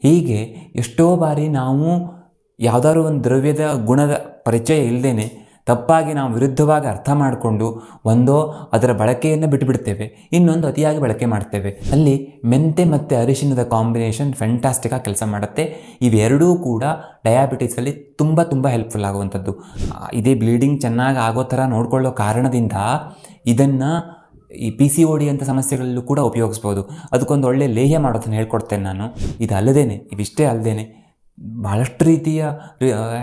ಹೀಗೆ ಎಷ್ಟೋ ಬಾರಿ ನಾವು ಯಾವುದಾದ್ರು ಒಂದು ದ್ರವ್ಯದ ಗುಣದ ಪರಿಚಯ ಇಲ್ಲದೇ ತಪ್ಪಾಗಿ ನಾವು ವಿರುದ್ಧವಾಗಿ ಅರ್ಥ ಮಾಡಿಕೊಂಡು ಒಂದೋ ಅದರ ಬಳಕೆಯನ್ನು ಬಿಟ್ಟುಬಿಡ್ತೇವೆ, ಇನ್ನೊಂದು ಅತಿಯಾಗಿ ಬಳಕೆ ಮಾಡ್ತೇವೆ. ಅಲ್ಲಿ ಮೆಂತೆ ಮತ್ತು ಅರಿಶಿಣದ ಕಾಂಬಿನೇಷನ್ ಫ್ಯಾಂಟಾಸ್ಟಿಕ್ಕಾಗಿ ಕೆಲಸ ಮಾಡುತ್ತೆ. ಇವೆರಡೂ ಕೂಡ ಡಯಾಬಿಟಿಸಲ್ಲಿ ತುಂಬ ಹೆಲ್ಪ್ಫುಲ್ ಆಗುವಂಥದ್ದು. ಇದೇ ಬ್ಲೀಡಿಂಗ್ ಚೆನ್ನಾಗಿ ಆಗೋ ಥರ ನೋಡ್ಕೊಳ್ಳೋ ಕಾರಣದಿಂದ ಇದನ್ನು ಈ PCOD ಅಂತ ಸಮಸ್ಯೆಗಳಲ್ಲೂ ಕೂಡ ಉಪಯೋಗಿಸ್ಬೋದು. ಅದಕ್ಕೊಂದು ಒಳ್ಳೆ ಲೇಹ್ಯ ಮಾಡೋದನ್ನು ಹೇಳ್ಕೊಡ್ತೇನೆ ನಾನು. ಇವಿಷ್ಟೇ ಅಲ್ಲದೇ ಭಾಳಷ್ಟು ರೀತಿಯ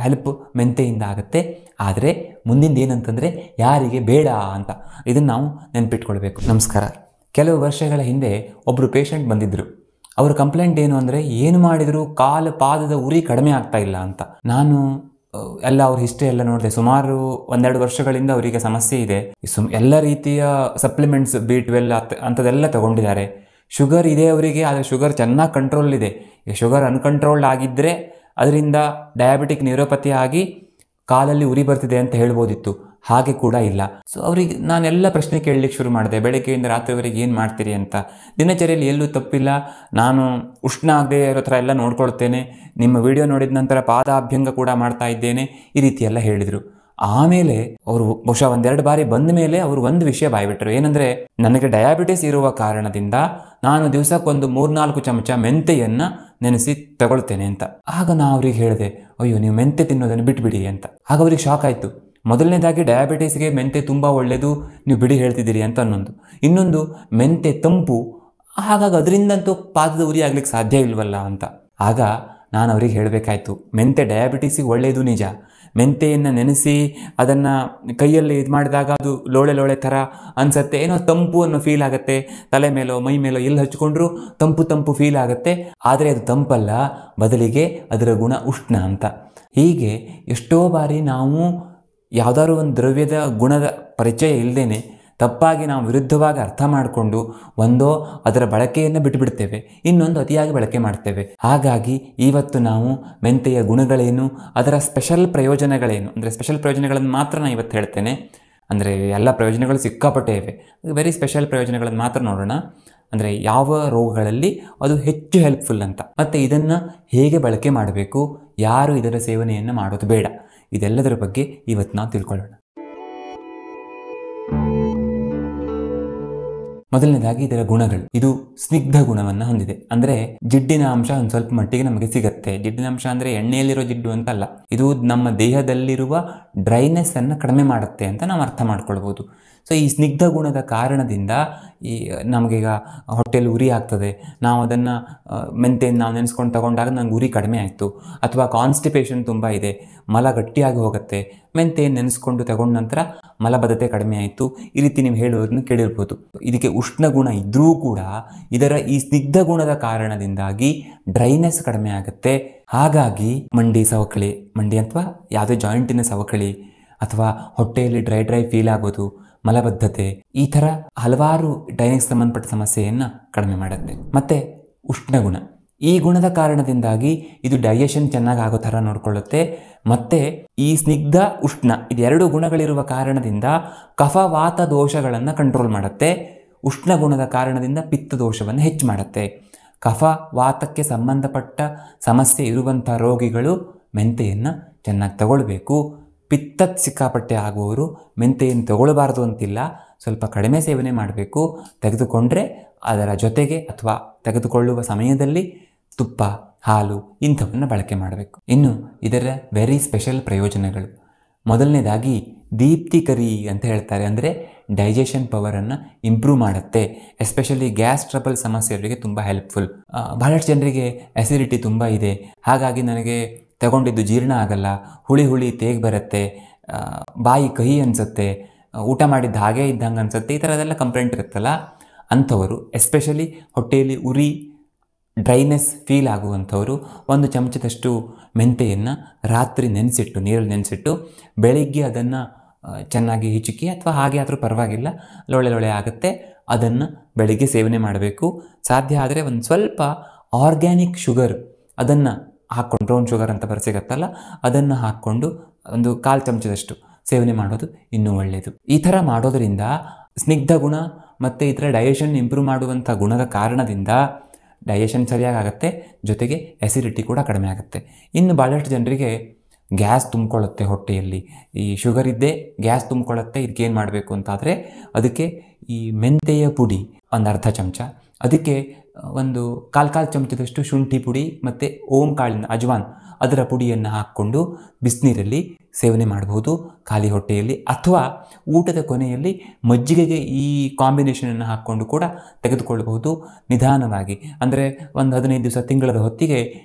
ಹೆಲ್ಪ್ ಮೆಂತೆಯಿಂದ ಆಗುತ್ತೆ. ಆದರೆ ಮುಂದಿಂದು ಏನಂತಂದರೆ ಯಾರಿಗೆ ಬೇಡ ಅಂತ ಇದನ್ನು ನಾವು ನೆನಪಿಟ್ಕೊಳ್ಬೇಕು. ನಮಸ್ಕಾರ. ಕೆಲವು ವರ್ಷಗಳ ಹಿಂದೆ ಒಬ್ಬರು ಪೇಷಂಟ್ ಬಂದಿದ್ದರು. ಅವ್ರ ಕಂಪ್ಲೇಂಟ್ ಏನು ಅಂದರೆ ಏನು ಮಾಡಿದರೂ ಪಾದದ ಉರಿ ಕಡಿಮೆ ಆಗ್ತಾ ಇಲ್ಲ ಅಂತ. ನಾನು ಅವ್ರ ಹಿಸ್ಟ್ರಿ ಎಲ್ಲ ನೋಡಿದೆ. ಸುಮಾರು 1-2 ವರ್ಷಗಳಿಂದ ಅವರಿಗೆ ಸಮಸ್ಯೆ ಇದೆ. ಎಲ್ಲ ರೀತಿಯ ಸಪ್ಲಿಮೆಂಟ್ಸ್ B12 ಅಂಥದ್ದೆಲ್ಲ ತಗೊಂಡಿದ್ದಾರೆ. ಶುಗರ್ ಇದೆ ಅವರಿಗೆ, ಆದರೆ ಶುಗರ್ ಚೆನ್ನಾಗಿ ಕಂಟ್ರೋಲ್ ಇದೆ. ಶುಗರ್ ಅನ್ಕಂಟ್ರೋಲ್ಡ್ ಆಗಿದ್ದರೆ ಅದರಿಂದ ಡಯಾಬಿಟಿಕ್ ನ್ಯೂರೋಪತಿ ಆಗಿ ಕಾಲಲ್ಲಿ ಉರಿ ಬರ್ತಿದೆ ಅಂತ ಹೇಳ್ಬೋದಿತ್ತು. ಹಾಗೆ ಕೂಡ ಇಲ್ಲ. ಸೊ ಅವರಿಗೆ ನಾನೆಲ್ಲ ಪ್ರಶ್ನೆ ಕೇಳಲಿಕ್ಕೆ ಶುರು ಮಾಡಿದೆ. ಬೆಳಗ್ಗೆಯಿಂದ ರಾತ್ರಿವರೆಗೆ ಏನು ಮಾಡ್ತೀರಿ ಅಂತ. ದಿನಚರಿಯಲ್ಲಿ ಎಲ್ಲೂ ತಪ್ಪಿಲ್ಲ, ನಾನು ಉಷ್ಣ ಆಗದೆ ಇರೋ ಥರ ಎಲ್ಲ ನೋಡ್ಕೊಳ್ತೇನೆ, ನಿಮ್ಮ ವಿಡಿಯೋ ನೋಡಿದ ನಂತರ ಪಾದಾಭ್ಯಂಗ ಕೂಡ ಮಾಡ್ತಾ ಇದ್ದೇನೆ, ಈ ರೀತಿ ಎಲ್ಲ ಹೇಳಿದರು. ಆಮೇಲೆ ಅವರು ಬಹುಶಃ 1-2 ಬಾರಿ ಬಂದ ಮೇಲೆ ಅವರು ಒಂದು ವಿಷಯ ಬಾಯ್ಬಿಟ್ರು. ಏನಂದರೆ, ನನಗೆ ಡಯಾಬಿಟಿಸ್ ಇರುವ ಕಾರಣದಿಂದ ನಾನು ದಿವಸಕ್ಕೊಂದು 3-4 ಚಮಚ ಮೆಂತೆಯನ್ನು ನೆನೆಸಿ ತಗೊಳ್ತೇನೆ ಅಂತ. ಆಗ ನಾನು ಅವ್ರಿಗೆ ಹೇಳಿದೆ, ಅಯ್ಯೋ ನೀವು ಮೆಂತೆ ತಿನ್ನೋದನ್ನು ಬಿಟ್ಬಿಡಿ ಅಂತ. ಆಗ ಅವ್ರಿಗೆ ಶಾಕ್ ಆಯಿತು. ಮೊದಲನೇದಾಗಿ ಡಯಾಬಿಟಿಸ್ಗೆ ಮೆಂತೆ ತುಂಬ ಒಳ್ಳೆಯದು, ನೀವು ಬಿಡಿ ಹೇಳ್ತಿದ್ದೀರಿ ಅಂತ ಇನ್ನೊಂದು ಮೆಂತೆ ತಂಪು, ಹಾಗಾಗಿ ಅದರಿಂದಂತೂ ಪಾದದ ಉರಿ ಆಗ್ಲಿಕ್ಕೆ ಸಾಧ್ಯ ಇಲ್ವಲ್ಲ ಅಂತ. ಆಗ ನಾನು ಅವ್ರಿಗೆ ಹೇಳಬೇಕಾಯ್ತು, ಮೆಂತೆ ಡಯಾಬಿಟಿಸಿಗೆ ಒಳ್ಳೆಯದು ನಿಜ. ಮೆಂತೆಯನ್ನು ನೆನೆಸಿ ಅದನ್ನು ಕೈಯಲ್ಲಿ ಇದು ಮಾಡಿದಾಗ ಅದು ಲೋಳೆ ಥರ ಅನಿಸುತ್ತೆ, ಏನೋ ತಂಪು ಅನ್ನೋ ಫೀಲ್ ಆಗುತ್ತೆ. ತಲೆ ಮೇಲೋ ಮೈ ಮೇಲೋ ಎಲ್ಲಿ ಹಚ್ಕೊಂಡ್ರೂ ತಂಪು ಫೀಲ್ ಆಗುತ್ತೆ. ಆದರೆ ಅದು ತಂಪಲ್ಲ, ಬದಲಿಗೆ ಅದರ ಗುಣ ಉಷ್ಣ ಅಂತ. ಹೀಗೆ ಎಷ್ಟೋ ಬಾರಿ ನಾವು ಯಾವುದಾದ್ರು ಒಂದು ದ್ರವ್ಯದ ಗುಣದ ಪರಿಚಯ ಇಲ್ಲದೇ ತಪ್ಪಾಗಿ ನಾವು ವಿರುದ್ಧವಾಗಿ ಅರ್ಥ ಮಾಡಿಕೊಂಡು ಒಂದೋ ಅದರ ಬಳಕೆಯನ್ನು ಬಿಟ್ಟುಬಿಡ್ತೇವೆ, ಇನ್ನೊಂದು ಅತಿಯಾಗಿ ಬಳಕೆ ಮಾಡ್ತೇವೆ. ಹಾಗಾಗಿ ಇವತ್ತು ನಾವು ಮೆಂತೆಯ ಗುಣಗಳೇನು, ಅದರ ಸ್ಪೆಷಲ್ ಪ್ರಯೋಜನಗಳೇನು, ಅಂದರೆ ಸ್ಪೆಷಲ್ ಪ್ರಯೋಜನಗಳನ್ನು ಮಾತ್ರ ನಾನು ಇವತ್ತು ಹೇಳ್ತೇನೆ. ಅಂದರೆ ಎಲ್ಲ ಪ್ರಯೋಜನಗಳು ಸಿಕ್ಕಾಪಟ್ಟೆ ಇವೆ, ವೆರಿ ಸ್ಪೆಷಲ್ ಪ್ರಯೋಜನಗಳನ್ನು ಮಾತ್ರ ನೋಡೋಣ. ಅಂದರೆ ಯಾವ ರೋಗಗಳಲ್ಲಿ ಅದು ಹೆಚ್ಚು ಹೆಲ್ಪ್ಫುಲ್ ಅಂತ, ಮತ್ತು ಇದನ್ನು ಹೇಗೆ ಬಳಕೆ ಮಾಡಬೇಕು, ಯಾರು ಇದರ ಸೇವನೆಯನ್ನು ಮಾಡೋದು ಬೇಡ, ಇದೆಲ್ಲದರ ಬಗ್ಗೆ ಇವತ್ತು ನಾವು ತಿಳ್ಕೊಳ್ಳೋಣ. ಮೊದಲನೇದಾಗಿ ಇದರ ಗುಣಗಳು. ಇದು ಸ್ನಿಗ್ಧ ಗುಣವನ್ನು ಹೊಂದಿದೆ. ಅಂದರೆ ಜಿಡ್ಡಿನ ಅಂಶ ಒಂದು ಸ್ವಲ್ಪ ಮಟ್ಟಿಗೆ ನಮಗೆ ಸಿಗುತ್ತೆ. ಜಿಡ್ಡಿನ ಅಂಶ ಅಂದರೆ ಎಣ್ಣೆಯಲ್ಲಿರೋ ಜಿಡ್ಡು ಅಂತಲ್ಲ, ಇದು ನಮ್ಮ ದೇಹದಲ್ಲಿರುವ ಡ್ರೈನೆಸ್ ಅನ್ನು ಕಡಿಮೆ ಮಾಡುತ್ತೆ ಅಂತ ನಾವು ಅರ್ಥ ಮಾಡ್ಕೊಳ್ಬೋದು. ಸೊ ಈ ಸ್ನಿಗ್ಧ ಗುಣದ ಕಾರಣದಿಂದ ನಮಗೀಗ ಹೊಟ್ಟೆಯಲ್ಲಿ ಉರಿ ಆಗ್ತದೆ, ನಾವು ಅದನ್ನು ಮೆಂತೆಯನ್ನು ನಾವು ನೆನೆಸ್ಕೊಂಡು ತಗೊಂಡಾಗ ನಂಗೆ ಉರಿ ಕಡಿಮೆ ಆಯಿತು, ಅಥವಾ ಕಾನ್ಸ್ಟಿಪೇಷನ್ ತುಂಬ ಇದೆ, ಮಲ ಗಟ್ಟಿಯಾಗಿ ಹೋಗುತ್ತೆ, ಮೆಂತೆಯನ್ನು ನೆನೆಸ್ಕೊಂಡು ತಗೊಂಡ ನಂತರ ಮಲಬದ್ಧತೆ ಕಡಿಮೆ ಆಯಿತು, ಈ ರೀತಿ ನೀವು ಹೇಳೋದನ್ನು ಕೇಳಿರ್ಬೋದು. ಇದಕ್ಕೆ ಉಷ್ಣ ಗುಣ ಇದ್ದರೂ ಕೂಡ ಇದರ ಈ ಸ್ನಿಗ್ಧ ಗುಣದ ಕಾರಣದಿಂದಾಗಿ ಡ್ರೈನೆಸ್ ಕಡಿಮೆ ಆಗುತ್ತೆ. ಹಾಗಾಗಿ ಮಂಡಿ ಅಥವಾ ಯಾವುದೇ ಜಾಯಿಂಟಿನ ಸವಕಳಿ, ಅಥವಾ ಹೊಟ್ಟೆಯಲ್ಲಿ ಡ್ರೈ ಫೀಲ್ ಆಗೋದು, ಮಲಬದ್ಧತೆ, ಈ ಥರ ಹಲವಾರು ಡ್ರೈನೆಸ್ ಸಂಬಂಧಪಟ್ಟ ಸಮಸ್ಯೆಯನ್ನು ಕಡಿಮೆ ಮಾಡುತ್ತೆ. ಮತ್ತು ಉಷ್ಣಗುಣ, ಈ ಗುಣದ ಕಾರಣದಿಂದಾಗಿ ಇದು ಡೈಜೆಷನ್ ಚೆನ್ನಾಗಿ ಆಗೋ ಥರ ನೋಡಿಕೊಳ್ಳುತ್ತೆ. ಮತ್ತು ಈ ಸ್ನಿಗ್ಧ ಉಷ್ಣ ಇದೆರಡು ಗುಣಗಳಿರುವ ಕಾರಣದಿಂದ ಕಫವಾತ ದೋಷಗಳನ್ನು ಕಂಟ್ರೋಲ್ ಮಾಡುತ್ತೆ. ಉಷ್ಣ ಗುಣದ ಕಾರಣದಿಂದ ಪಿತ್ತ ದೋಷವನ್ನು ಹೆಚ್ಚು ಮಾಡುತ್ತೆ. ಕಫ ವಾತಕ್ಕೆ ಸಂಬಂಧಪಟ್ಟ ಸಮಸ್ಯೆ ಇರುವಂಥ ರೋಗಿಗಳು ಮೆಂತೆಯನ್ನು ಚೆನ್ನಾಗಿ ತಗೊಳ್ಬೇಕು. ಪಿತ್ತ ಸಿಕ್ಕಾಪಟ್ಟೆ ಆಗುವವರು ಮೆಂತೆಯನ್ನು ತಗೊಳ್ಬಾರ್ದು ಅಂತಿಲ್ಲ, ಸ್ವಲ್ಪ ಕಡಿಮೆ ಸೇವನೆ ಮಾಡಬೇಕು. ತೆಗೆದುಕೊಂಡ್ರೆ ಅದರ ಜೊತೆಗೆ ಅಥವಾ ತೆಗೆದುಕೊಳ್ಳುವ ಸಮಯದಲ್ಲಿ ತುಪ್ಪ, ಹಾಲು ಇಂಥವನ್ನು ಬಳಕೆ ಮಾಡಬೇಕು. ಇನ್ನು ಇದರ ವೆರಿ ಸ್ಪೆಷಲ್ ಪ್ರಯೋಜನಗಳು. ಮೊದಲನೇದಾಗಿ ದೀಪ್ತಿಕರಿ ಅಂತ ಹೇಳ್ತಾರೆ, ಅಂದರೆ ಡೈಜೆಷನ್ ಪವರನ್ನು ಇಂಪ್ರೂವ್ ಮಾಡುತ್ತೆ. ಎಸ್ಪೆಷಲಿ ಗ್ಯಾಸ್ ಟ್ರಬಲ್ ಸಮಸ್ಯೆಯವರಿಗೆ ತುಂಬ ಹೆಲ್ಪ್ಫುಲ್. ಬಹಳಷ್ಟು ಜನರಿಗೆ ಅಸಿಡಿಟಿ ತುಂಬ ಇದೆ, ಹಾಗಾಗಿ ನನಗೆ ತಗೊಂಡಿದ್ದು ಜೀರ್ಣ ಆಗಲ್ಲ, ಹುಳಿ ತೇಗ್ ಬರುತ್ತೆ, ಬಾಯಿ ಕಹಿ ಅನಿಸುತ್ತೆ, ಊಟ ಮಾಡಿದ್ದು ಹಾಗೇ ಇದ್ದಂಗೆ ಅನಿಸುತ್ತೆ, ಈ ಥರದೆಲ್ಲ ಕಂಪ್ಲೇಂಟ್ ಇರುತ್ತಲ್ಲ, ಅಂಥವರು ಎಸ್ಪೆಷಲಿ ಹೊಟ್ಟೆಯಲ್ಲಿ ಉರಿ, ಡ್ರೈನೆಸ್ ಫೀಲ್ ಆಗುವಂಥವರು 1 ಚಮಚದಷ್ಟು ಮೆಂತೆಯನ್ನು ರಾತ್ರಿ ನೀರಲ್ಲಿ ನೆನೆಸಿಟ್ಟು ಬೆಳಿಗ್ಗೆ ಅದನ್ನು ಚೆನ್ನಾಗಿ ಹಿಚುಕಿ, ಅಥವಾ ಹಾಗೆ ಆದರೂ ಪರವಾಗಿಲ್ಲ, ಲೋಳೆ ಆಗುತ್ತೆ, ಅದನ್ನು ಬೆಳಿಗ್ಗೆ ಸೇವನೆ ಮಾಡಬೇಕು. ಸಾಧ್ಯ ಆದರೆ ಒಂದು ಸ್ವಲ್ಪ ಆರ್ಗ್ಯಾನಿಕ್ ಶುಗರ್ ಅದನ್ನು ಹಾಕ್ಕೊಂಡು, ಬ್ರೌನ್ ಶುಗರ್ ಅಂತ ಸಿಗುತ್ತಲ್ಲ, ಅದನ್ನು ಹಾಕ್ಕೊಂಡು 1/4 ಚಮಚದಷ್ಟು ಸೇವನೆ ಮಾಡೋದು ಇನ್ನೂ ಒಳ್ಳೆಯದು. ಈ ಥರ ಮಾಡೋದರಿಂದ ಸ್ನಿಗ್ಧ ಗುಣ ಮತ್ತು ಈ ಥರ ಡೈಜೆಷನ್ ಇಂಪ್ರೂವ್ ಮಾಡುವಂಥ ಗುಣದ ಕಾರಣದಿಂದ ಡೈಜೆಷನ್ ಸರಿಯಾಗಿ ಆಗುತ್ತೆ, ಜೊತೆಗೆ ಎಸಿಡಿಟಿ ಕೂಡ ಕಡಿಮೆ ಆಗುತ್ತೆ. ಇನ್ನು ಭಾಳಷ್ಟು ಜನರಿಗೆ ಗ್ಯಾಸ್ ತುಂಬಿಕೊಳ್ಳುತ್ತೆ ಹೊಟ್ಟೆಯಲ್ಲಿ. ಈ ಶುಗರ್ ಇದ್ದೇ ಗ್ಯಾಸ್ ತುಂಬಿಕೊಳ್ಳುತ್ತೆ. ಇದಕ್ಕೇನು ಮಾಡಬೇಕು ಅಂತಾದರೆ ಅದಕ್ಕೆ ಈ ಮೆಂತೆಯ ಪುಡಿ ಒಂದು ಅರ್ಧ ಚಮಚ, ಅದಕ್ಕೆ ಒಂದು ಕಾಲು ಚಮಚದಷ್ಟು ಶುಂಠಿ ಪುಡಿ ಮತ್ತು ಓಂ ಕಾಳಿನ ಅಜ್ವಾನ್ ಅದರ ಪುಡಿಯನ್ನು ಹಾಕ್ಕೊಂಡು ಬಿಸಿನೀರಲ್ಲಿ ಸೇವನೆ ಮಾಡಬಹುದು ಖಾಲಿ ಹೊಟ್ಟೆಯಲ್ಲಿ. ಅಥವಾ ಊಟದ ಕೊನೆಯಲ್ಲಿ ಮಜ್ಜಿಗೆಗೆ ಈ ಕಾಂಬಿನೇಷನನ್ನು ಹಾಕ್ಕೊಂಡು ಕೂಡ ತೆಗೆದುಕೊಳ್ಳಬಹುದು ನಿಧಾನವಾಗಿ. ಅಂದರೆ ಒಂದು 15 ದಿವಸ ತಿಂಗಳ ಹೊತ್ತಿಗೆ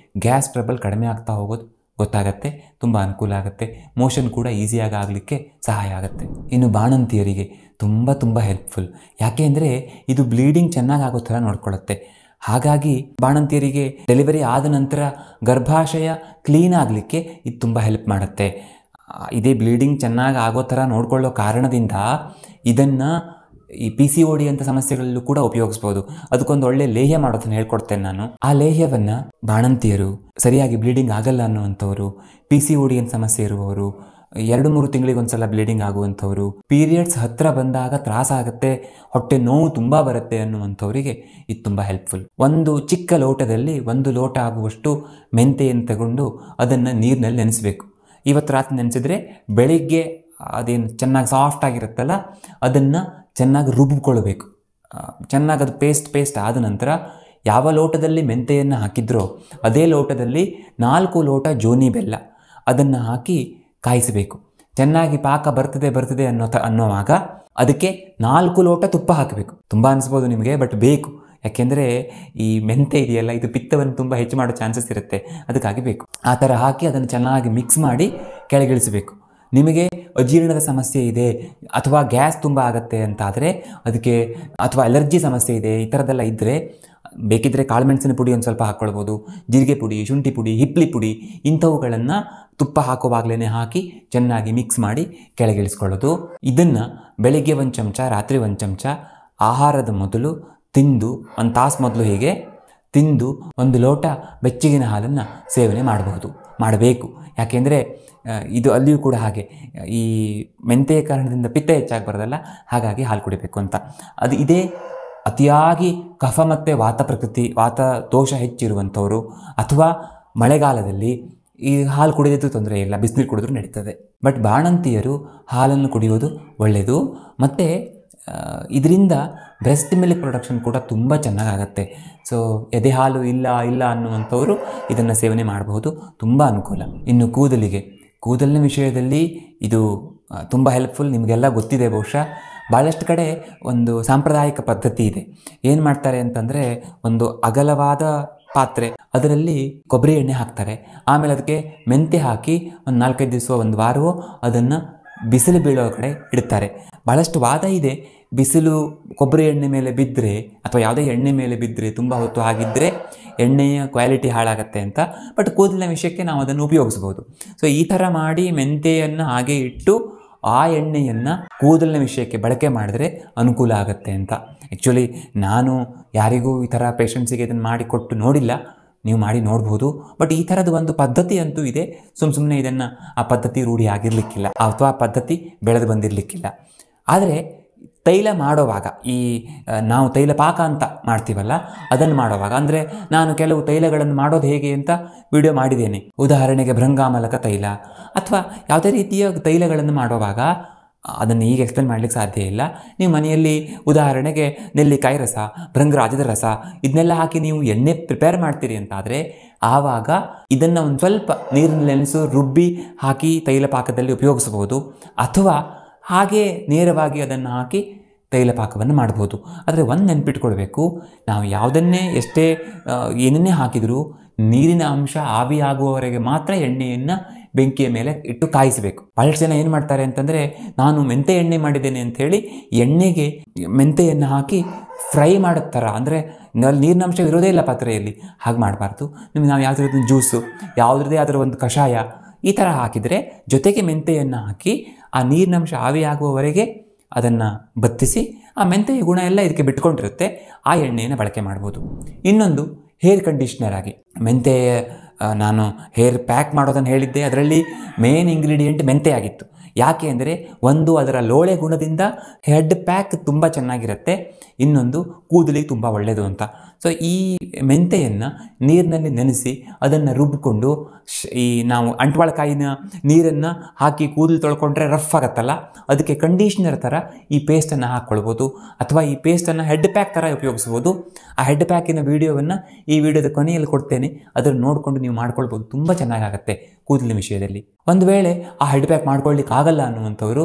ಗ್ಯಾಸ್ ಟ್ರಬಲ್ ಕಡಿಮೆ ಆಗ್ತಾ ಹೋಗೋದು ಗೊತ್ತಾಗತ್ತೆ. ತುಂಬ ಅನುಕೂಲ ಆಗುತ್ತೆ. ಮೋಷನ್ ಕೂಡ ಈಸಿಯಾಗಿ ಆಗಲಿಕ್ಕೆ ಸಹಾಯ ಆಗುತ್ತೆ. ಇನ್ನು ಬಾಣಂತಿಯರಿಗೆ ತುಂಬ ಹೆಲ್ಪ್ಫುಲ್. ಯಾಕೆ ಅಂದರೆ ಇದು ಬ್ಲೀಡಿಂಗ್ ಚೆನ್ನಾಗಿ ಆಗೋ ಥರ ನೋಡ್ಕೊಳ್ಳುತ್ತೆ. ಹಾಗಾಗಿ ಬಾಣಂತಿಯರಿಗೆ ಡೆಲಿವರಿ ಆದ ನಂತರ ಗರ್ಭಾಶಯ ಕ್ಲೀನ್ ಆಗಲಿಕ್ಕೆ ಇದು ತುಂಬ ಹೆಲ್ಪ್ ಮಾಡುತ್ತೆ. ಇದೇ ಬ್ಲೀಡಿಂಗ್ ಚೆನ್ನಾಗಿ ಆಗೋ ಥರ ನೋಡ್ಕೊಳ್ಳೋ ಕಾರಣದಿಂದ ಇದನ್ನು ಈ PCOD ಅಂತ ಸಮಸ್ಯೆಗಳಲ್ಲೂ ಕೂಡ ಉಪಯೋಗಿಸ್ಬೋದು. ಅದಕ್ಕೊಂದು ಒಳ್ಳೆ ಲೇಹ್ಯ ಮಾಡೋದನ್ನು ಹೇಳ್ಕೊಡ್ತೇನೆ ನಾನು. ಆ ಲೇಹ್ಯವನ್ನು ಬಾಣಂತಿಯರು, ಸರಿಯಾಗಿ ಬ್ಲೀಡಿಂಗ್ ಆಗಲ್ಲ ಅನ್ನುವಂಥವ್ರು, PCOD ಅಂತ ಸಮಸ್ಯೆ ಇರುವವರು, 2-3 ತಿಂಗಳಿಗೊಂದ್ಸಲ ಬ್ಲೀಡಿಂಗ್ ಆಗುವಂಥವ್ರು, ಪೀರಿಯಡ್ಸ್ ಹತ್ತಿರ ಬಂದಾಗ ತ್ರಾಸಾಗುತ್ತೆ, ಹೊಟ್ಟೆ ನೋವು ತುಂಬ ಬರುತ್ತೆ ಅನ್ನುವಂಥವರಿಗೆ ಇದು ತುಂಬ ಹೆಲ್ಪ್ಫುಲ್. ಒಂದು ಚಿಕ್ಕ ಲೋಟದಲ್ಲಿ 1 ಲೋಟ ಆಗುವಷ್ಟು ಮೆಂತೆಯನ್ನು ತಗೊಂಡು ಅದನ್ನು ನೀರಿನಲ್ಲಿ ನೆನೆಸಬೇಕು. ಇವತ್ತು ರಾತ್ರಿ ನೆನೆಸಿದ್ರೆ ಬೆಳಿಗ್ಗೆ ಅದೇನು ಚೆನ್ನಾಗಿ ಸಾಫ್ಟ್ ಆಗಿರುತ್ತಲ್ಲ ಅದನ್ನು ಚೆನ್ನಾಗಿ ರುಬ್ಬಿಕೊಳ್ಬೇಕು. ಚೆನ್ನಾಗಿ ಅದು ಪೇಸ್ಟ್ ಆದ ನಂತರ ಯಾವ ಲೋಟದಲ್ಲಿ ಮೆಂತೆಯನ್ನು ಹಾಕಿದ್ರೋ ಅದೇ ಲೋಟದಲ್ಲಿ 4 ಲೋಟ ಜೋನಿ ಬೆಲ್ಲ ಅದನ್ನು ಹಾಕಿ ಕಾಯಿಸಬೇಕು. ಚೆನ್ನಾಗಿ ಪಾಕ ಬರ್ತದೆ ಅನ್ನೋವಾಗ ಅದಕ್ಕೆ 4 ಲೋಟ ತುಪ್ಪ ಹಾಕಬೇಕು. ತುಂಬ ಅನಿಸ್ಬೋದು ನಿಮಗೆ, ಬಟ್ ಬೇಕು. ಯಾಕೆಂದರೆ ಈ ಮೆಂತೆ ಇದೆಯಲ್ಲ, ಇದು ಪಿತ್ತವನ್ನು ತುಂಬ ಹೆಚ್ಚು ಮಾಡೋ ಚಾನ್ಸಸ್ ಇರುತ್ತೆ, ಅದಕ್ಕಾಗಿ ಬೇಕು. ಆ ಥರ ಹಾಕಿ ಅದನ್ನು ಚೆನ್ನಾಗಿ ಮಿಕ್ಸ್ ಮಾಡಿ ಕೆಳಗಿಳಿಸಬೇಕು. ನಿಮಗೆ ಅಜೀರ್ಣದ ಸಮಸ್ಯೆ ಇದೆ ಅಥವಾ ಗ್ಯಾಸ್ ತುಂಬ ಆಗುತ್ತೆ ಅಂತಾದರೆ ಅದಕ್ಕೆ, ಅಥವಾ ಅಲರ್ಜಿ ಸಮಸ್ಯೆ ಇದೆ, ಈ ಥರದ್ದೆಲ್ಲ ಇದ್ದರೆ ಬೇಕಿದ್ದರೆ ಕಾಳುಮೆಣಸಿನ ಪುಡಿ ಒಂದು ಸ್ವಲ್ಪ ಹಾಕ್ಕೊಳ್ಬೋದು. ಜೀರಿಗೆ ಪುಡಿ, ಶುಂಠಿ ಪುಡಿ, ಹಿಪ್ಲಿ ಪುಡಿ ಇಂಥವುಗಳನ್ನು ತುಪ್ಪ ಹಾಕುವಾಗಲೇ ಹಾಕಿ ಚೆನ್ನಾಗಿ ಮಿಕ್ಸ್ ಮಾಡಿ ಕೆಳಗಿಳಿಸ್ಕೊಳ್ಳೋದು. ಇದನ್ನು ಬೆಳಿಗ್ಗೆ 1 ಚಮಚ, ರಾತ್ರಿ 1 ಚಮಚ ಆಹಾರದ ಮೊದಲು ತಿಂದು 1 ತಾಸು ಮೊದಲು ಹೀಗೆ ತಿಂದು 1 ಲೋಟ ಬೆಚ್ಚಗಿನ ಹಾಲನ್ನು ಸೇವನೆ ಮಾಡಬೇಕು. ಯಾಕೆಂದರೆ ಇದು ಅಲ್ಲಿಯೂ ಕೂಡ ಹಾಗೆ ಈ ಮೆಂತೆಯ ಕಾರಣದಿಂದ ಪಿತ್ತ ಹೆಚ್ಚಾಗಿ ಬರೋದಲ್ಲ, ಹಾಗಾಗಿ ಹಾಲು ಕುಡಿಬೇಕು ಅಂತ. ಇದೇ ಅತಿಯಾಗಿ ಕಫ ಮತ್ತು ವಾತ ದೋಷ ಹೆಚ್ಚಿರುವಂಥವರು ಅಥವಾ ಮಳೆಗಾಲದಲ್ಲಿ ಈ ಹಾಲು ಕುಡಿಯೋದು ತೊಂದರೆ ಇಲ್ಲ, ಬಿಸಿನೀರು ಕುಡಿದ್ರೂ ನಡೀತದೆ. ಬಟ್ ಬಾಣಂತಿಯರು ಹಾಲನ್ನು ಕುಡಿಯೋದು ಒಳ್ಳೆಯದು. ಮತ್ತು ಇದರಿಂದ ಬ್ರೆಸ್ಟ್ ಮಿಲ್ಕ್ ಪ್ರೊಡಕ್ಷನ್ ಕೂಡ ತುಂಬ ಚೆನ್ನಾಗಾಗತ್ತೆ. ಸೊ ಎದೆ ಹಾಲು ಇಲ್ಲ ಅನ್ನುವಂಥವರು ಇದನ್ನು ಸೇವನೆ ಮಾಡಬಹುದು, ತುಂಬ ಅನುಕೂಲ. ಇನ್ನು ಕೂದಲಿನ ವಿಷಯದಲ್ಲಿ ಇದು ತುಂಬ ಹೆಲ್ಪ್ಫುಲ್. ನಿಮಗೆಲ್ಲ ಗೊತ್ತಿದೆ ಬಹುಶಃ. ಭಾಳಷ್ಟು ಕಡೆ ಒಂದು ಸಾಂಪ್ರದಾಯಿಕ ಪದ್ಧತಿ ಇದೆ. ಏನು ಮಾಡ್ತಾರೆ ಅಂತಂದರೆ, ಒಂದು ಅಗಲವಾದ ಪಾತ್ರೆ, ಅದರಲ್ಲಿ ಕೊಬ್ಬರಿ ಎಣ್ಣೆ ಹಾಕ್ತಾರೆ. ಆಮೇಲೆ ಅದಕ್ಕೆ ಮೆಂತೆ ಹಾಕಿ ಒಂದು 4-5 ದಿವಸ, 1 ವಾರವೋ ಅದನ್ನು ಬಿಸಿಲು ಬೀಳೋ ಕಡೆ ಇಡ್ತಾರೆ. ಭಾಳಷ್ಟು ವಾದ ಇದೆ, ಬಿಸಿಲು ಕೊಬ್ಬರಿ ಎಣ್ಣೆ ಮೇಲೆ ಬಿದ್ದರೆ ಅಥವಾ ಯಾವುದೇ ಎಣ್ಣೆ ಮೇಲೆ ಬಿದ್ದರೆ, ತುಂಬ ಹೊತ್ತು ಆಗಿದ್ದರೆ ಎಣ್ಣೆಯ ಕ್ವಾಲಿಟಿ ಹಾಳಾಗತ್ತೆ ಅಂತ. ಬಟ್ ಕೂದಲಿನ ವಿಷಯಕ್ಕೆ ನಾವು ಅದನ್ನು ಉಪಯೋಗಿಸ್ಬೋದು. ಸೊ ಈ ಥರ ಮಾಡಿ ಮೆಂತೆಯನ್ನು ಹಾಗೆ ಇಟ್ಟು ಆ ಎಣ್ಣೆಯನ್ನು ಕೂದಲಿನ ವಿಷಯಕ್ಕೆ ಬಳಕೆ ಮಾಡಿದ್ರೆ ಅನುಕೂಲ ಆಗುತ್ತೆ ಅಂತ. ಆ್ಯಕ್ಚುಲಿ ನಾನು ಯಾರಿಗೂ ಈ ಥರ ಪೇಷಂಟ್ಸಿಗೆ ಇದನ್ನು ಮಾಡಿಕೊಟ್ಟು ನೋಡಿಲ್ಲ, ನೀವು ಮಾಡಿ ನೋಡ್ಬೋದು. ಬಟ್ ಈ ಥರದ ಒಂದು ಪದ್ಧತಿ ಅಂತೂ ಇದೆ. ಸುಮ್ಮನೆ ಇದನ್ನು ಆ ಪದ್ಧತಿ ರೂಢಿ ಆಗಿರಲಿಕ್ಕಿಲ್ಲ ಅಥವಾ ಆ ಪದ್ಧತಿ ಬೆಳೆದು ಬಂದಿರಲಿಕ್ಕಿಲ್ಲ. ಆದರೆ ತೈಲ ಮಾಡೋವಾಗ, ನಾವು ತೈಲ ಪಾಕ ಅಂತ ಮಾಡ್ತೀವಲ್ಲ, ಅದನ್ನು ಮಾಡೋವಾಗ, ಅಂದರೆ ನಾನು ಕೆಲವು ತೈಲಗಳನ್ನು ಮಾಡೋದು ಹೇಗೆ ಅಂತ ವಿಡಿಯೋ ಮಾಡಿದ್ದೇನೆ. ಉದಾಹರಣೆಗೆ ಭೃಂಗಾಮಲಕ ತೈಲ ಅಥವಾ ಯಾವುದೇ ರೀತಿಯ ತೈಲಗಳನ್ನು ಮಾಡುವಾಗ ಅದನ್ನು ಈಗ ಎಕ್ಸ್ಪ್ಲೇನ್ ಮಾಡಲಿಕ್ಕೆ ಸಾಧ್ಯ ಇಲ್ಲ. ನೀವು ಮನೆಯಲ್ಲಿ ಉದಾಹರಣೆಗೆ ನೆಲ್ಲಿಕಾಯಿ ರಸ, ಭೃಂಗರಾಜದ ರಸ ಇದನ್ನೆಲ್ಲ ಹಾಕಿ ನೀವು ಎಣ್ಣೆ ಪ್ರಿಪೇರ್ ಮಾಡ್ತೀರಿ ಅಂತಾದರೆ ಆವಾಗ ಇದನ್ನು ಒಂದು ಸ್ವಲ್ಪ ನೀರಿನಲ್ಲಿ ನೆನೆಸು ರುಬ್ಬಿ ಹಾಕಿ ತೈಲ ಪಾಕದಲ್ಲಿ ಉಪಯೋಗಿಸಬಹುದು. ಅಥವಾ ಹಾಗೆ ನೇರವಾಗಿ ಅದನ್ನು ಹಾಕಿ ತೈಲ ಪಾಕವನ್ನು ಮಾಡ್ಬೋದು. ಆದರೆ ಒಂದು ನೆನಪಿಟ್ಕೊಳ್ಬೇಕು, ನಾವು ಯಾವುದನ್ನೇ ಏನನ್ನೇ ಹಾಕಿದರೂ ನೀರಿನ ಅಂಶ ಆವಿಯಾಗುವವರೆಗೆ ಮಾತ್ರ ಎಣ್ಣೆಯನ್ನು ಬೆಂಕಿಯ ಮೇಲೆ ಇಟ್ಟು ಕಾಯಿಸಬೇಕು. ಭಾಳಷ್ಟು ಜನ ಏನು ಮಾಡ್ತಾರೆ ಅಂತಂದರೆ, ನಾನು ಮೆಂತೆ ಎಣ್ಣೆ ಮಾಡಿದ್ದೇನೆ ಅಂಥೇಳಿ ಎಣ್ಣೆಗೆ ಮೆಂತೆಯನ್ನು ಹಾಕಿ ಫ್ರೈ ಮಾಡೋ ಥರ, ಅಂದರೆ ನೀರಿನ ಅಂಶ ಇರೋದೇ ಇಲ್ಲ ಪಾತ್ರೆಯಲ್ಲಿ, ಹಾಗೆ ಮಾಡಬಾರ್ದು. ನಾವು ಯಾವುದ್ರದ್ದು ಜ್ಯೂಸು, ಯಾವುದ್ರದ್ದೇ ಅದರ ಒಂದು ಕಷಾಯ ಈ ಥರ ಹಾಕಿದರೆ ಜೊತೆಗೆ ಮೆಂತೆಯನ್ನು ಹಾಕಿ ಆ ನೀರಿನಂಶ ಆವಿಯಾಗುವವರೆಗೆ ಅದನ್ನು ಬತ್ತಿಸಿ, ಆ ಮೆಂತೆಯ ಗುಣ ಎಲ್ಲ ಇದಕ್ಕೆ ಬಿಟ್ಕೊಂಡಿರುತ್ತೆ, ಆ ಎಣ್ಣೆಯನ್ನು ಬಳಕೆ ಮಾಡ್ಬೋದು. ಇನ್ನೊಂದು ಹೇರ್ ಕಂಡೀಷ್ನರ್ ಆಗಿ ಮೆಂತೆ, ನಾನು ಹೇರ್ ಪ್ಯಾಕ್ ಮಾಡೋದನ್ನು ಹೇಳಿದ್ದೆ, ಅದರಲ್ಲಿ ಮೇನ್ ಇಂಗ್ರೀಡಿಯೆಂಟ್ ಮೆಂತೆ ಆಗಿತ್ತು. ಯಾಕೆ ಅಂದರೆ, ಒಂದು ಅದರ ಲೋಳೆ ಗುಣದಿಂದ ಹೆಡ್ ಪ್ಯಾಕ್ ತುಂಬ ಚೆನ್ನಾಗಿರುತ್ತೆ, ಇನ್ನೊಂದು ಕೂದಲಿಗೆ ತುಂಬ ಒಳ್ಳೆಯದು ಅಂತ. ಸೊ ಈ ಮೆಂತೆಯನ್ನು ನೀರಿನಲ್ಲಿ ನೆನೆಸಿ ಅದನ್ನು ರುಬ್ಬಿಕೊಂಡು ಈ ನಾವು ಅಂಟ್ವಾಳಕಾಯಿನ ನೀರನ್ನು ಹಾಕಿ ಕೂದಲು ತೊಳ್ಕೊಂಡ್ರೆ ರಫ್ ಆಗುತ್ತಲ್ಲ, ಅದಕ್ಕೆ ಕಂಡೀಷ್ನರ್ ಥರ ಈ ಪೇಸ್ಟನ್ನು ಹಾಕ್ಕೊಳ್ಬೋದು. ಅಥವಾ ಈ ಪೇಸ್ಟನ್ನು ಹೆಡ್ ಪ್ಯಾಕ್ ಥರ ಉಪಯೋಗಿಸ್ಬೋದು. ಆ ಹೆಡ್ ಪ್ಯಾಕಿನ ವೀಡಿಯೋವನ್ನು ಈ ವಿಡಿಯೋದ ಕೊನೆಯಲ್ಲಿ ಕೊಡ್ತೇನೆ, ಅದನ್ನು ನೋಡಿಕೊಂಡು ನೀವು ಮಾಡ್ಕೊಳ್ಬೋದು. ತುಂಬ ಚೆನ್ನಾಗಾಗುತ್ತೆ ಕೂದಲಿನ ವಿಷಯದಲ್ಲಿ. ಒಂದು ವೇಳೆ ಆ ಹೆಡ್ ಪ್ಯಾಕ್ ಮಾಡ್ಕೊಳ್ಳಿಕ್ಕೆ ಆಗಲ್ಲ ಅನ್ನುವಂಥವರು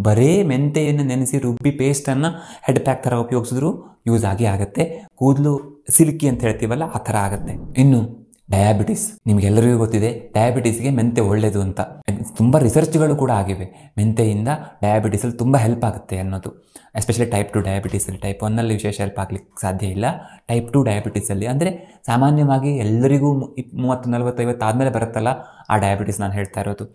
ಬರೀ ಮೆಂತೆಯನ್ನು ನೆನೆಸಿ ರುಬ್ಬಿ ಪೇಸ್ಟನ್ನು ಹೆಡ್ ಪ್ಯಾಕ್ ಥರ ಉಪಯೋಗಿಸಿದ್ರು ಯೂಸ್ ಆಗುತ್ತೆ. ಕೂದಲು ಸಿಲ್ಕಿ ಅಂತ ಹೇಳ್ತೀವಲ್ಲ, ಆ ಥರ ಆಗುತ್ತೆ. ಇನ್ನು ಡಯಾಬಿಟಿಸ್, ನಿಮಗೆಲ್ಲರಿಗೂ ಗೊತ್ತಿದೆ ಡಯಾಬಿಟಿಸ್ಗೆ ಮೆಂತೆ ಒಳ್ಳೆಯದು ಅಂತ. ತುಂಬ ರಿಸರ್ಚ್ಗಳು ಕೂಡ ಆಗಿವೆ, ಮೆಂತೆಯಿಂದ ಡಯಾಬಿಟಿಸಲ್ಲಿ ತುಂಬ ಹೆಲ್ಪ್ ಆಗುತ್ತೆ ಅನ್ನೋದು. Especially type 2 ಡಯಾಬಿಟೀಸಲ್ಲಿ. ಟೈಪ್ 1ನಲ್ಲಿ ವಿಶೇಷ ಹೆಲ್ಪ್ ಆಗಲಿಕ್ಕೆ ಸಾಧ್ಯ ಇಲ್ಲ. ಟೈಪ್ 2 ಡಯಾಬಿಟೀಸಲ್ಲಿ ಅಂದರೆ ಸಾಮಾನ್ಯವಾಗಿ ಎಲ್ಲರಿಗೂ 30, 40, 50 ಆದಮೇಲೆ ಬರುತ್ತಲ್ಲ ಆ ಡಯಾಬಿಟಿಸ್ ನಾನು ಹೇಳ್ತಾ ಇರೋದು.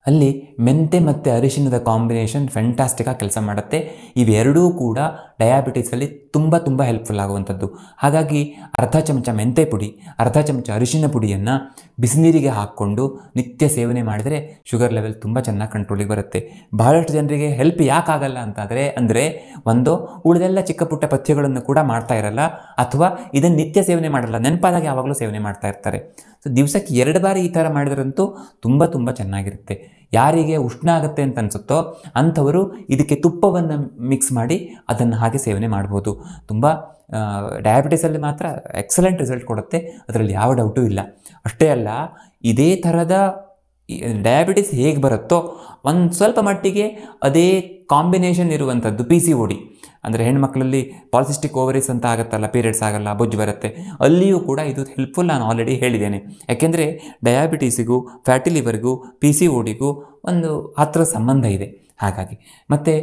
ಅಲ್ಲಿ ಮೆಂತೆ ಮತ್ತು ಅರಿಶಿಣದ ಕಾಂಬಿನೇಷನ್ ಫ್ಯಾಂಟಾಸ್ಟಿಕ್ಕಾಗಿ ಕೆಲಸ ಮಾಡುತ್ತೆ. ಇವೆರಡೂ ಕೂಡ ಡಯಾಬಿಟಿಸಲ್ಲಿ ತುಂಬ ಹೆಲ್ಪ್ಫುಲ್ ಆಗುವಂಥದ್ದು. ಹಾಗಾಗಿ ಅರ್ಧ ಚಮಚ ಮೆಂತೆ ಪುಡಿ, ಅರ್ಧ ಚಮಚ ಅರಿಶಿಣ ಪುಡಿಯನ್ನು ಬಿಸಿನೀರಿಗೆ ಹಾಕ್ಕೊಂಡು ನಿತ್ಯ ಸೇವನೆ ಮಾಡಿದರೆ ಶುಗರ್ ಲೆವೆಲ್ ತುಂಬ ಚೆನ್ನಾಗಿ ಕಂಟ್ರೋಲಿಗೆ ಬರುತ್ತೆ. ಬಹಳಷ್ಟು ಜನರಿಗೆ ಹೆಲ್ಪ್ ಯಾಕಾಗಲ್ಲ ಅಂದರೆ ಒಂದು ಉಳಿದೆಲ್ಲ ಚಿಕ್ಕ ಪುಟ್ಟ ಪಥ್ಯಗಳನ್ನು ಕೂಡ ಮಾಡ್ತಾ ಇರಲ್ಲ, ಅಥವಾ ಇದನ್ನು ನಿತ್ಯ ಸೇವನೆ ಮಾಡಲ್ಲ, ನೆನಪಾದಾಗ ಯಾವಾಗಲೂ ಸೇವನೆ ಮಾಡ್ತಾ ಇರ್ತಾರೆ. ಸೊ ದಿವಸಕ್ಕೆ 2 ಬಾರಿ ಈ ಥರ ಮಾಡಿದ್ರಂತೂ ತುಂಬ ಚೆನ್ನಾಗಿರುತ್ತೆ. ಯಾರಿಗೆ ಉಷ್ಣ ಆಗುತ್ತೆ ಅಂತ ಅನಿಸುತ್ತೋ ಅಂಥವರು ಇದಕ್ಕೆ ತುಪ್ಪವನ್ನು ಮಿಕ್ಸ್ ಮಾಡಿ ಅದನ್ನು ಹಾಗೆ ಸೇವನೆ ಮಾಡ್ಬೋದು. ತುಂಬ ಡಯಾಬಿಟಿಸಲ್ಲಿ ಮಾತ್ರ ಎಕ್ಸಲೆಂಟ್ ರಿಸಲ್ಟ್ ಕೊಡುತ್ತೆ, ಅದರಲ್ಲಿ ಯಾವ ಡೌಟೂ ಇಲ್ಲ. ಅಷ್ಟೇ ಅಲ್ಲ, ಇದೇ ಥರದ ಡಯಾಬಿಟಿಸ್ ಹೇಗೆ ಬರುತ್ತೋ ಒಂದು ಸ್ವಲ್ಪ ಮಟ್ಟಿಗೆ ಅದೇ ಕಾಂಬಿನೇಷನ್ ಇರುವಂಥದ್ದು PCOD, ಅಂದರೆ ಹೆಣ್ಮಕ್ಳಲ್ಲಿ ಪಾಲಿಸಿಸ್ಟಿಕ್ ಓವರೀಸ್ ಅಂತ ಆಗುತ್ತಲ್ಲ, ಪೀರಿಯಡ್ಸ್ ಆಗಲ್ಲ, ಬೊಜ್ಜು ಬರುತ್ತೆ, ಅಲ್ಲಿಯೂ ಕೂಡ ಇದು ಹೆಲ್ಪ್ಫುಲ್. ನಾನು ಆಲ್ರೆಡಿ ಹೇಳಿದ್ದೇನೆ. ಯಾಕೆಂದರೆ ಡಯಾಬಿಟೀಸಿಗೂ ಫ್ಯಾಟಿ ಲಿವರ್ಗೂ PCODಗೂ ಒಂದು ಹತ್ತಿರ ಸಂಬಂಧ ಇದೆ. ಹಾಗಾಗಿ ಮತ್ತು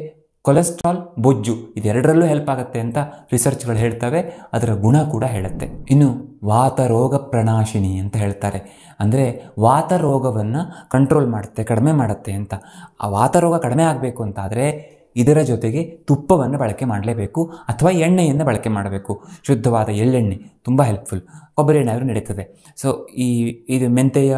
ಕೊಲೆಸ್ಟ್ರಾಲ್, ಬೊಜ್ಜು ಇದೆರಡರಲ್ಲೂ ಹೆಲ್ಪ್ ಆಗುತ್ತೆ ಅಂತ ರಿಸರ್ಚ್ಗಳು ಹೇಳ್ತವೆ, ಅದರ ಗುಣ ಕೂಡ ಹೇಳುತ್ತೆ. ಇನ್ನು ವಾತ ರೋಗ ಪ್ರಣಾಶಿನಿ ಅಂತ ಹೇಳ್ತಾರೆ, ಅಂದರೆ ವಾತ ರೋಗವನ್ನು ಕಂಟ್ರೋಲ್ ಮಾಡುತ್ತೆ, ಕಡಿಮೆ ಮಾಡುತ್ತೆ ಅಂತ. ಆ ವಾತ ರೋಗ ಕಡಿಮೆ ಆಗಬೇಕು ಅಂತಾದರೆ ಇದರ ಜೊತೆಗೆ ತುಪ್ಪವನ್ನು ಬಳಕೆ ಮಾಡಲೇಬೇಕು, ಅಥವಾ ಎಣ್ಣೆಯನ್ನು ಬಳಕೆ ಮಾಡಬೇಕು. ಶುದ್ಧವಾದ ಎಳ್ಳೆಣ್ಣೆ ತುಂಬ ಹೆಲ್ಪ್ಫುಲ್, ಕೊಬ್ಬರಿ ಎಣ್ಣೆ ಆದರೂ ನಡೀತದೆ. ಸೊ ಇದು ಮೆಂತೆಯ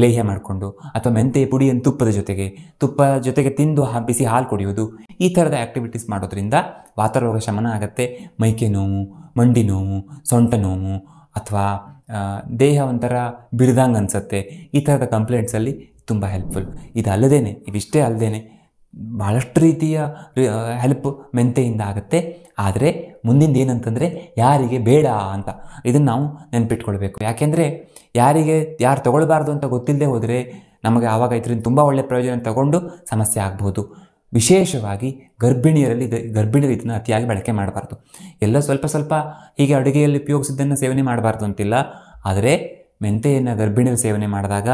ಲೇಹ್ಯ ಮಾಡಿಕೊಂಡು ಅಥವಾ ಮೆಂತೆಯ ಪುಡಿಯನ್ನು ತುಪ್ಪ ಜೊತೆಗೆ ತಿಂದು ಬಿಸಿ ಹಾಲು ಕುಡಿಯೋದು, ಈ ಥರದ ಆ್ಯಕ್ಟಿವಿಟೀಸ್ ಮಾಡೋದ್ರಿಂದ ವಾತರೋಗ ಶಮನ ಆಗುತ್ತೆ. ಮೈಕೆ ನೋವು, ಮಂಡಿ ನೋವು, ಸೊಂಟ ನೋವು, ಅಥವಾ ದೇಹ ಒಂಥರ ಬಿರಿದಂಗೆ ಅನಿಸುತ್ತೆ, ಈ ಥರದ ಕಂಪ್ಲೇಂಟ್ಸಲ್ಲಿ ತುಂಬ ಹೆಲ್ಪ್ಫುಲ್. ಇವಿಷ್ಟೇ ಅಲ್ಲದೇ ಭಾಳಷ್ಟು ರೀತಿಯ ಹೆಲ್ಪ್ ಮೆಂತೆಯಿಂದ ಆಗುತ್ತೆ. ಆದರೆ ಮುಂದಿಂದು ಏನಂತಂದರೆ ಯಾರಿಗೆ ಬೇಡ ಅಂತ, ಇದನ್ನು ನಾವು ನೆನಪಿಟ್ಕೊಳ್ಬೇಕು. ಯಾಕೆಂದರೆ ಯಾರು ತೊಗೊಳ್ಬಾರ್ದು ಅಂತ ಗೊತ್ತಿಲ್ಲದೆ ಹೋದರೆ ನಮಗೆ ಆವಾಗ ಇದರಿಂದ ತುಂಬ ಒಳ್ಳೆಯ ಪ್ರಯೋಜನ ತಗೊಂಡು ಸಮಸ್ಯೆ ಆಗ್ಬೋದು. ವಿಶೇಷವಾಗಿ ಗರ್ಭಿಣಿಯರು ಇದನ್ನು ಅತಿಯಾಗಿ ಬಳಕೆ ಮಾಡಬಾರ್ದು. ಎಲ್ಲ ಸ್ವಲ್ಪ ಹೀಗೆ ಅಡುಗೆಯಲ್ಲಿ ಉಪಯೋಗಿಸಿದ್ದನ್ನು ಸೇವನೆ ಮಾಡಬಾರ್ದು ಅಂತಿಲ್ಲ, ಆದರೆ ಮೆಂತೆಯನ್ನು ಗರ್ಭಿಣಿಯರು ಸೇವನೆ ಮಾಡಿದಾಗ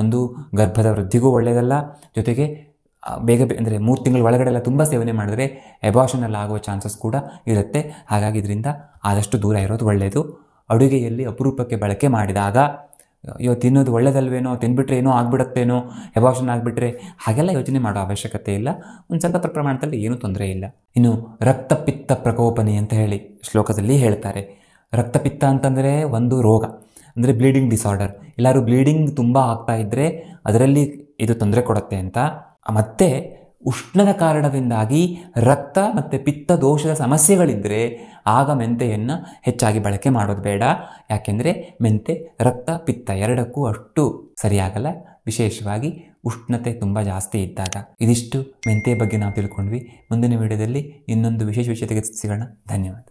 ಒಂದು ಗರ್ಭದ ವೃದ್ಧಿಗೂ ಒಳ್ಳೆಯದಲ್ಲ, ಜೊತೆಗೆ ಬೇಗ ಅಂದರೆ 3 ತಿಂಗಳ ಒಳಗಡೆ ಎಲ್ಲ ತುಂಬ ಸೇವನೆ ಮಾಡಿದ್ರೆ ಎಬಾರ್ಷನಲ್ಲಿ ಆಗುವ ಚಾನ್ಸಸ್ ಕೂಡ ಇರುತ್ತೆ. ಹಾಗಾಗಿ ಇದರಿಂದ ಆದಷ್ಟು ದೂರ ಇರೋದು ಒಳ್ಳೆಯದು. ಅಡುಗೆಯಲ್ಲಿ ಅಪರೂಪಕ್ಕೆ ಬಳಕೆ ಮಾಡಿದಾಗ ತಿನ್ನೋದು ಒಳ್ಳೆಯದಲ್ವೇನೋ, ತಿನ್ಬಿಟ್ರೆ ಏನೋ ಆಗಿಬಿಡುತ್ತೇನೋ, ಎಬಾರ್ಷನ್ ಆಗಿಬಿಟ್ರೆ ಹಾಗೆಲ್ಲ ಯೋಚನೆ ಮಾಡೋ ಅವಶ್ಯಕತೆ ಇಲ್ಲ. ಒಂದು ಸ್ವಲ್ಪ ಪ್ರಮಾಣದಲ್ಲಿ ಏನೂ ತೊಂದರೆ ಇಲ್ಲ. ಇನ್ನು ರಕ್ತಪಿತ್ತ ಪ್ರಕೋಪನೆ ಅಂತ ಹೇಳಿ ಶ್ಲೋಕದಲ್ಲಿ ಹೇಳ್ತಾರೆ. ರಕ್ತಪಿತ್ತ ಅಂತಂದರೆ ಒಂದು ರೋಗ, ಅಂದರೆ ಬ್ಲೀಡಿಂಗ್ ಡಿಸಾರ್ಡರ್. ಎಲ್ಲರೂ ಬ್ಲೀಡಿಂಗ್ ತುಂಬ ಆಗ್ತಾ ಇದ್ದರೆ ಅದರಲ್ಲಿ ಇದು ತೊಂದರೆ ಕೊಡುತ್ತೆ ಅಂತ. ಮತ್ತು ಉಷ್ಣದ ಕಾರಣದಿಂದಾಗಿ ರಕ್ತ ಮತ್ತು ಪಿತ್ತ ದೋಷದ ಸಮಸ್ಯೆಗಳಿದ್ದರೆ ಆಗ ಮೆಂತೆಯನ್ನು ಹೆಚ್ಚಾಗಿ ಬಳಕೆ ಮಾಡೋದು ಬೇಡ. ಯಾಕೆಂದರೆ ಮೆಂತೆ ರಕ್ತ ಪಿತ್ತ ಎರಡಕ್ಕೂ ಅಷ್ಟು ಸರಿಯಾಗಲ್ಲ, ವಿಶೇಷವಾಗಿ ಉಷ್ಣತೆ ತುಂಬ ಜಾಸ್ತಿ ಇದ್ದಾಗ. ಇದಿಷ್ಟು ಮೆಂತೆಯ ಬಗ್ಗೆ ನಾವು ತಿಳ್ಕೊಂಡ್ವಿ. ಮುಂದಿನ ವಿಡಿಯೋದಲ್ಲಿ ಇನ್ನೊಂದು ವಿಶೇಷ ವಿಷಯ ತೆಗೆದು ಸಿಗೋಣ. ಧನ್ಯವಾದ.